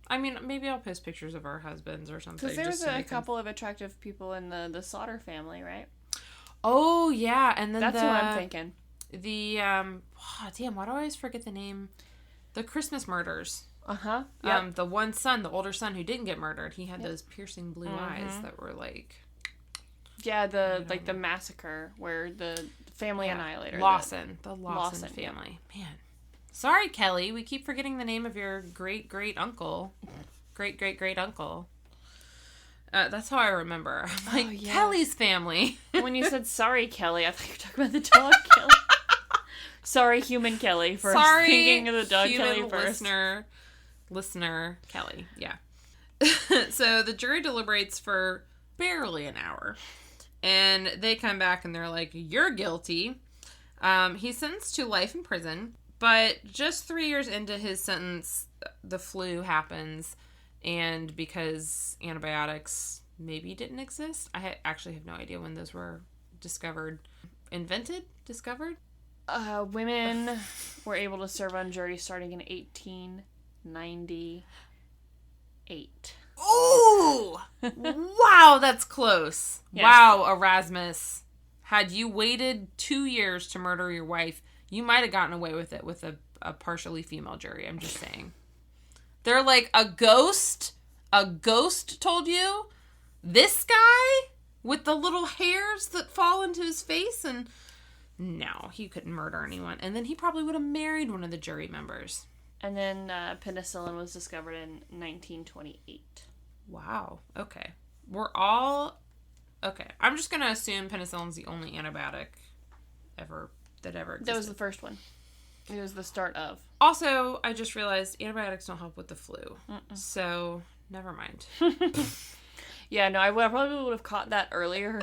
I mean, maybe I'll post pictures of our husbands or something. Because there's a couple of attractive people in the Sauter family, right? Oh, yeah, and then that's who I'm thinking. The, damn, why do I always forget the name? The Christmas murders. Uh-huh. Yep. The one son, the older son who didn't get murdered, he had those piercing blue eyes that were like... Yeah, the massacre where the family annihilator. Lawson. The Lawson family. Yep. Man. Sorry, Kelly. We keep forgetting the name of your great-great-uncle. Great-great-great-uncle. That's how I remember. I'm like, Oh, yeah. Kelly's family. When you said sorry, Kelly, I thought you were talking about the dog Kelly. Sorry, human Kelly, for thinking of the dog Kelly first. Listener Kelly, yeah. So the jury deliberates for barely an hour. And they come back and they're like, you're guilty. He's sentenced to life in prison. But just 3 years into his sentence, the flu happens. And because antibiotics maybe didn't exist, I actually have no idea when those were discovered. Discovered? Women were able to serve on juries starting in 1898. Ooh! Wow, that's close. Yes. Wow, Erasmus. Had you waited 2 years to murder your wife, you might have gotten away with it with a partially female jury. I'm just saying. They're like, a ghost told you? This guy? With the little hairs that fall into his face? And no, he couldn't murder anyone. And then he probably would have married one of the jury members. And then penicillin was discovered in 1928. Wow. Okay. Okay. I'm just going to assume penicillin's the only antibiotic that ever existed. That was the first one. It was the start of. Also, I just realized antibiotics don't help with the flu. So, never mind. Yeah, no, I probably would have caught that earlier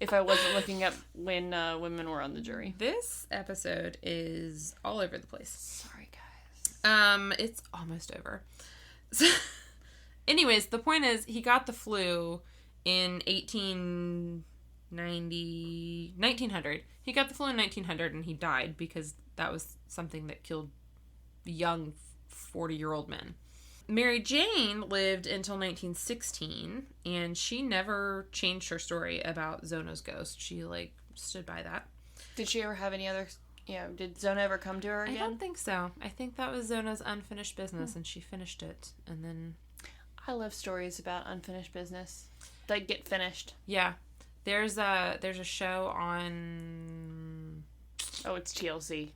if I wasn't looking up when women were on the jury. This episode is all over the place. Sorry, guys. It's almost over. So, anyways, the point is, he got the flu in 1900. He got the flu in 1900 and he died because that was something that killed young 40-year-old men. Mary Jane lived until 1916, and she never changed her story about Zona's ghost. She, stood by that. Did she ever have any other... did Zona ever come to her again? I don't think so. I think that was Zona's unfinished business, and she finished it, and then... I love stories about unfinished business. That get finished. Yeah. There's a show on... Oh, it's TLC.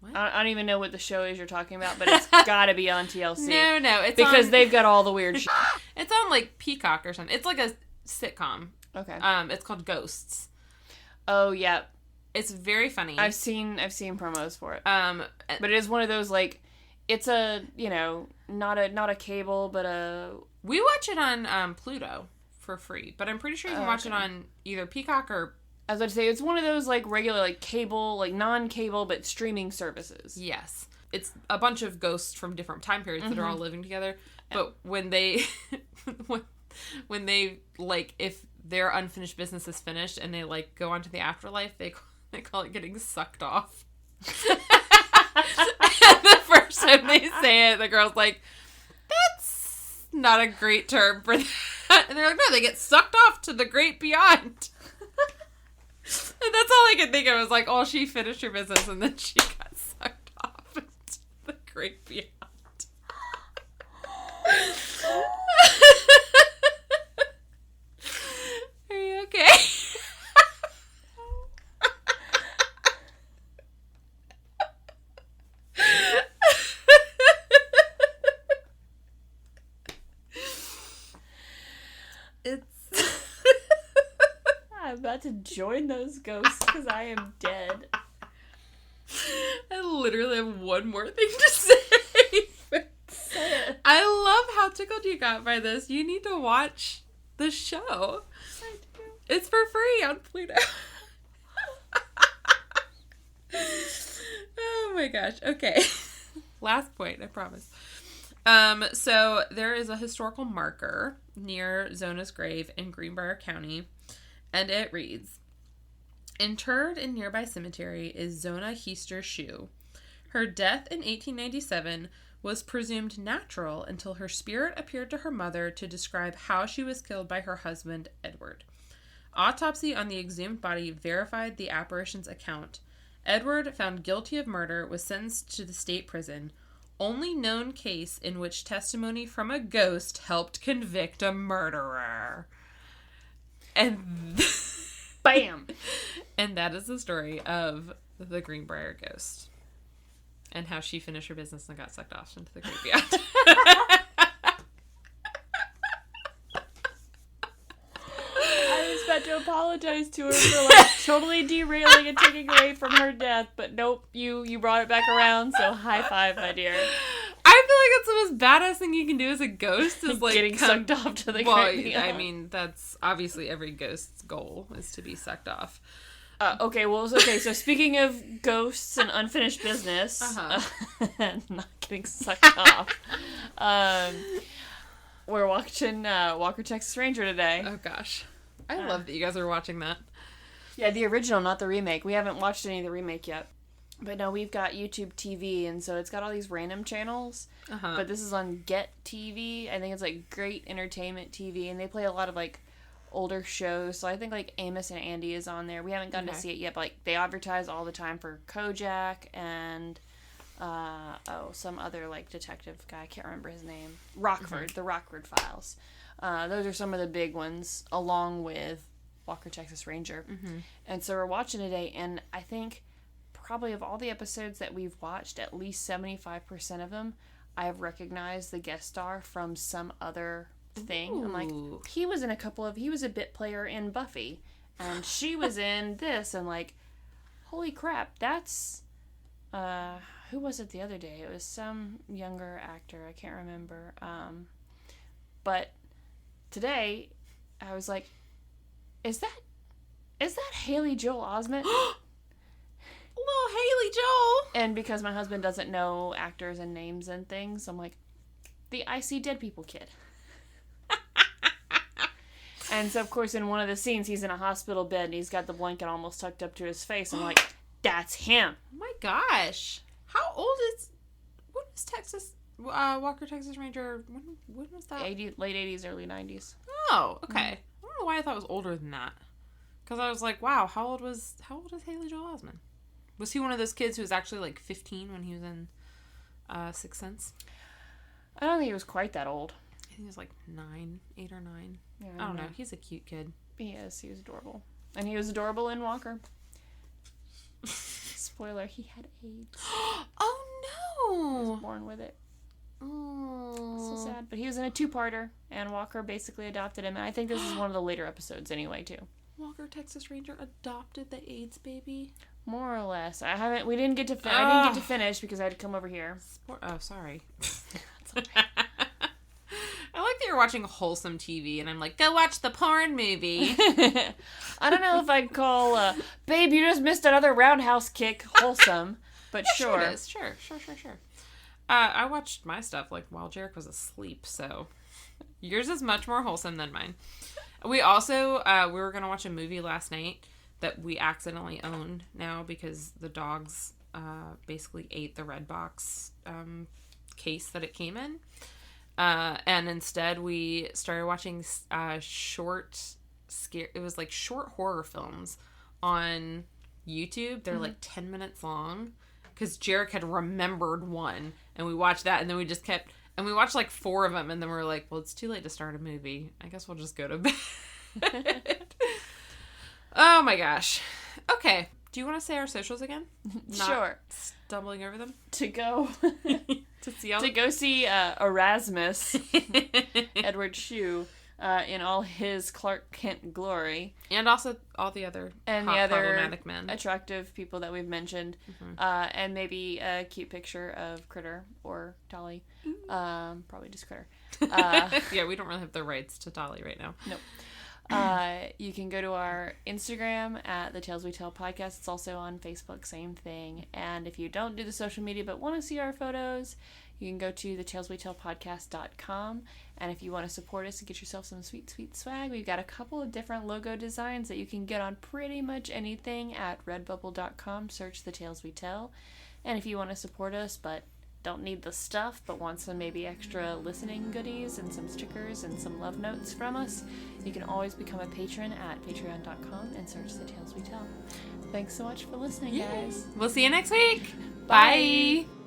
What? I don't even know what the show is you're talking about, but it's gotta be on TLC. No, it's because on... they've got all the weird shit. It's on, Peacock or something. It's like a sitcom. Okay. It's called Ghosts. Oh, yeah. It's very funny. I've seen promos for it. But it is one of those, it's a, not a cable, but a... We watch it on Pluto for free, but I'm pretty sure you can watch it on either Peacock or... I was about to say, it's one of those, regular, cable, non-cable, but streaming services. Yes. It's a bunch of ghosts from different time periods that are all living together. But when they... when they, if their unfinished business is finished and they, go on to the afterlife, they call it getting sucked off. And the first time they say it, the girl's like, that's not a great term for that. And they're like, no, they get sucked off to the great beyond. And that's all I could think of was oh, she finished her business and then she got sucked off into the great beyond. Are you okay? I'm about to join those ghosts because I am dead. I literally have one more thing to say. Say it. I love how tickled you got by this. You need to watch the show. I do. It's for free on Pluto. Oh my gosh. Okay. Last point, I promise. So there is a historical marker near Zona's grave in Greenbrier County, and it reads, interred in nearby cemetery is Zona Heaster Shoe. Her death in 1897 was presumed natural until her spirit appeared to her mother to describe how she was killed by her husband, Edward. Autopsy on the exhumed body verified the apparition's account. Edward, found guilty of murder, was sentenced to the state prison. Only known case in which testimony from a ghost helped convict a murderer. And bam! And that is the story of the Greenbrier Ghost. And how she finished her business and got sucked off into the great beyond. had to apologize to her for like totally derailing and taking away from her death, but nope, you brought it back around, so high five, my dear. I feel like that's the most badass thing you can do as a ghost is like getting sucked off to the Well, great I mean, that's obviously every ghost's goal is to be sucked off. So speaking of ghosts and unfinished business, not getting sucked off, we're watching Walker, Texas Ranger today. Oh gosh. I love that you guys are watching that. Yeah, the original, not the remake. We haven't watched any of the remake yet. But no, we've got YouTube TV, and so it's got all these random channels. But this is on Get TV. I think it's like Great Entertainment TV, and they play a lot of like older shows. So I think like Amos and Andy is on there. We haven't gotten to see it yet, but like they advertise all the time for Kojak and some other like detective guy. I can't remember his name. Rockford, the Rockford Files. Those are some of the big ones, along with Walker, Texas Ranger. And so we're watching today, and I think probably of all the episodes that we've watched, at least 75% of them, I have recognized the guest star from some other thing. Ooh. I'm like, he was a bit player in Buffy, and she was in this, and like, holy crap, that's, who was it the other day? It was some younger actor, I can't remember, but today, I was like, is that Haley Joel Osment? Little Haley Joel. And because my husband doesn't know actors and names and things, I'm like, the I See Dead People kid. And so, of course, in one of the scenes, he's in a hospital bed and he's got the blanket almost tucked up to his face. I'm like, that's him. Oh my gosh. How old is... When was Texas... Walker, Texas Ranger... When was that? Late 80s, early 90s. Oh, okay. I don't know why I thought it was older than that. Because I was like, wow, how old is Haley Joel Osment? Was he one of those kids who was actually like 15 when he was in Sixth Sense? I don't think he was quite that old. I think he was like 8 or 9. Yeah, I don't know. He's a cute kid. He is. He was adorable. And he was adorable in Walker. Spoiler, he had AIDS. Oh no! He was born with it. Oh. So sad. But he was in a 2-parter, and Walker basically adopted him. And I think this is one of the later episodes anyway, too. Walker, Texas Ranger adopted the AIDS baby? More or less. I didn't get to finish because I had to come over here. Oh, sorry. I like that you're watching wholesome TV, and I'm like, go watch the porn movie. I don't know if I'd call, babe, you just missed another roundhouse kick wholesome, but Yeah, sure. Sure it is. Sure. I watched my stuff, like, while Jarek was asleep, so yours is much more wholesome than mine. We also, we were going to watch a movie last night that we accidentally owned now because the dogs basically ate the red box case that it came in. And instead we started watching short horror films on YouTube. They're like 10 minutes long because Jarek had remembered one, and we watched that, and then we just kept, and we watched like 4 of them, and then we were like, well, it's too late to start a movie. I guess we'll just go to bed. Oh my gosh. Okay. Do you want to say our socials again? Sure. Stumbling over them? To go to go see Erasmus, Edward Shue, in all his Clark Kent glory. And also all the other problematic men. Attractive people that we've mentioned. And maybe a cute picture of Critter or Dolly. Probably just Critter. Yeah, we don't really have the rights to Dolly right now. Nope. You can go to our Instagram at the Tales We Tell podcast. It's also on Facebook, same thing. And if you don't do the social media but want to see our photos, you can go to thetaleswetellpodcast.com. And if you want to support us and get yourself some sweet, sweet swag, we've got a couple of different logo designs that you can get on pretty much anything at redbubble.com. Search The Tales We Tell. And if you want to support us but don't need the stuff, but want some maybe extra listening goodies and some stickers and some love notes from us, you can always become a patron at patreon.com and search The Tales We Tell. Thanks so much for listening, guys. We'll see you next week. Bye. Bye.